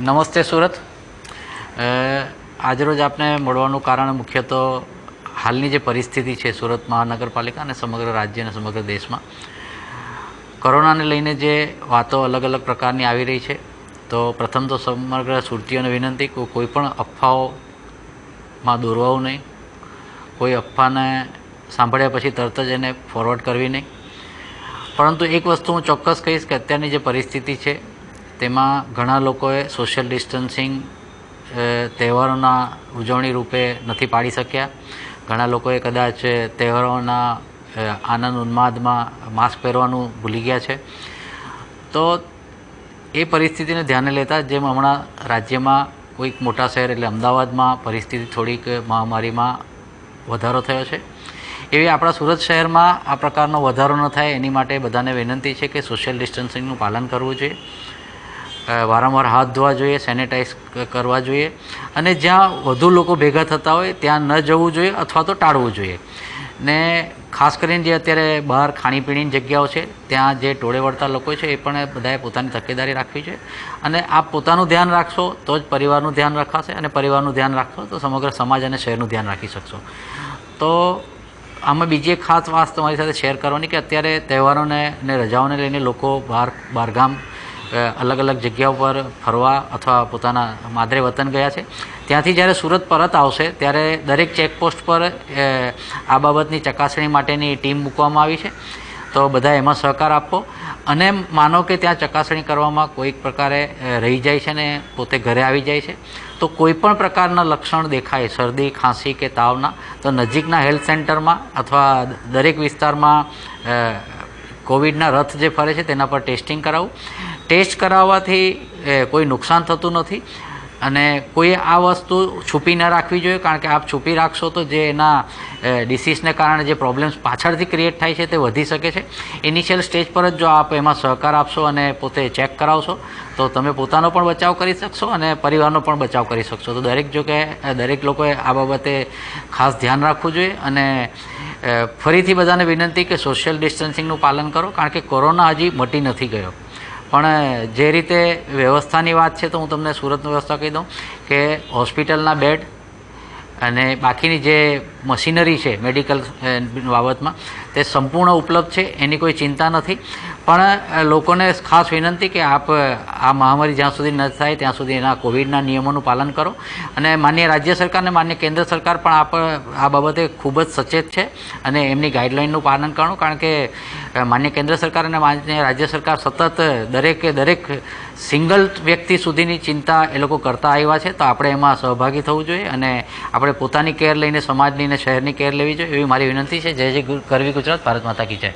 નમસ્તે સુરત। આજરોજ આપને મળવાનું કારણ મુખ્ય તો હાલની જે પરિસ્થિતિ છે સુરત મહાનગરપાલિકા અને સમગ્ર રાજ્ય અને સમગ્ર દેશમાં કોરોનાને લઈને જે વાતો અલગ અલગ પ્રકારની આવી રહી છે, તો પ્રથમ તો સમગ્ર સુરતીઓને વિનંતી કે કોઈ પણ અફવાઓમાં દોરવાવું નહીં, કોઈ અફવાને સાંભળ્યા પછી તરત જ એને ફોરવર્ડ કરવી નહીં। પરંતુ એક વસ્તુ હું ચોક્કસ કહીશ કે અત્યારની જે પરિસ્થિતિ છે તેમાં ઘણા લોકોએ સોશિયલ ડિસ્ટન્સિંગ તહેવારોના ઉજવણી રૂપે નથી પાડી શક્યા। ઘણા લોકોએ કદાચ તહેવારોના આનંદ ઉન્માદમાં માસ્ક પહેરવાનું ભૂલી ગયા છે। તો એ પરિસ્થિતિને ધ્યાને લેતા જેમ હમણાં રાજ્યમાં કોઈક મોટા શહેર એટલે અમદાવાદમાં પરિસ્થિતિ થોડીક મહામારીમાં વધારો થયો છે, એવી આપણા સુરત શહેરમાં આ પ્રકારનો વધારો ન થાય એની માટે બધાને વિનંતી છે કે સોશિયલ ડિસ્ટન્સિંગનું પાલન કરવું જોઈએ, વારંવાર હાથ ધોવા જોઈએ, સેનિટાઈઝ કરવા જોઈએ અને જ્યાં વધુ લોકો ભેગા થતા હોય ત્યાં ન જવું જોઈએ અથવા તો ટાળવું જોઈએ। ને ખાસ કરીને જે અત્યારે બહાર ખાણીપીણીની જગ્યાઓ છે ત્યાં જે ટોળે વળતા લોકો છે એ પણ બધાએ પોતાની તકેદારી રાખવી જોઈએ અને આપ પોતાનું ધ્યાન રાખશો તો જ પરિવારનું ધ્યાન રખાશે અને પરિવારનું ધ્યાન રાખશો તો સમગ્ર સમાજ અને શહેરનું ધ્યાન રાખી શકશો। તો આમાં બીજી એક ખાસ વાત તમારી સાથે શેર કરવાની કે અત્યારે તહેવારોને અને રજાઓને લઈને લોકો બહારગામ અલગ અલગ જગ્યાઓ પર ફરવા અથવા પોતાના માદરે વતન ગયા છે, ત્યાંથી જ્યારે સુરત પરત આવશે ત્યારે દરેક ચેકપોસ્ટ પર આ બાબતની ચકાસણી માટેની ટીમ મૂકવામાં આવી છે। તો બધા એમાં સહકાર આપો અને માનો કે ત્યાં ચકાસણી કરવામાં કોઈક પ્રકારે રહી જાય છે ને પોતે ઘરે આવી જાય છે તો કોઈ પણ પ્રકારના લક્ષણ દેખાય શરદી, ખાંસી કે તાવના તો નજીકના હેલ્થ સેન્ટરમાં અથવા દરેક વિસ્તારમાં કોવિડના રથ જે ફરે છે તેના પર ટેસ્ટિંગ કરાવવું। ટેસ્ટ કરાવવાથી કોઈ નુકસાન થતું નથી અને કોઈ આ વસ્તુ છુપી ન રાખવી જોઈએ, કારણ કે આપ છુપી રાખશો તો જે એના ડિસીઝને કારણે જે પ્રોબ્લેમ્સ પાછળથી ક્રિએટ થાય છે તે વધી શકે છે। ઇનિશિયલ સ્ટેજ પર જ જો આપ એમાં સહકાર આપશો અને પોતે ચેક કરાવશો તો તમે પોતાનો પણ બચાવ કરી શકશો અને પરિવારનો પણ બચાવ કરી શકશો। તો દરેક લોકોએ આ બાબતે ખાસ ધ્યાન રાખવું જોઈએ અને ફરીથી બધાને વિનંતી કે સોશિયલ ડિસ્ટન્સિંગનું પાલન કરો, કારણ કે કોરોના હજી મટી નથી ગયો। પણ જે રીતે વ્યવસ્થાની વાત છે તો હું તમને સુરતની વ્યવસ્થા કહી દઉં કે હોસ્પિટલના બેડ અને બાકીની જે મશીનરી છે મેડિકલ બાબતમાં તે સંપૂર્ણ ઉપલબ્ધ છે, એની કોઈ ચિંતા નથી। પણ લોકોને ખાસ વિનંતી કે આપ આ મહામારી જ્યાં સુધી ન થાય ત્યાં સુધી એના કોવિડના નિયમોનું પાલન કરો અને માન્ય રાજ્ય સરકાર અને માન્ય કેન્દ્ર સરકાર પણ આ બાબતે ખૂબ જ સચેત છે અને એમની ગાઈડલાઇનનું પાલન કરવું, કારણ કે માન્ય કેન્દ્ર સરકાર અને માન્ય રાજ્ય સરકાર સતત દરેક સિંગલ વ્યક્તિ સુધીની ચિંતા એ લોકો કરતા આવ્યા છે। તો આપણે એમાં સહભાગી થવું જોઈએ અને આપણે પોતાની કેર લઈને સમાજની અને શહેરની કેર લેવી જોઈએ એવી મારી વિનંતી છે। જય જય ગરવી ગુજરાત, ભારત માતા કી જય।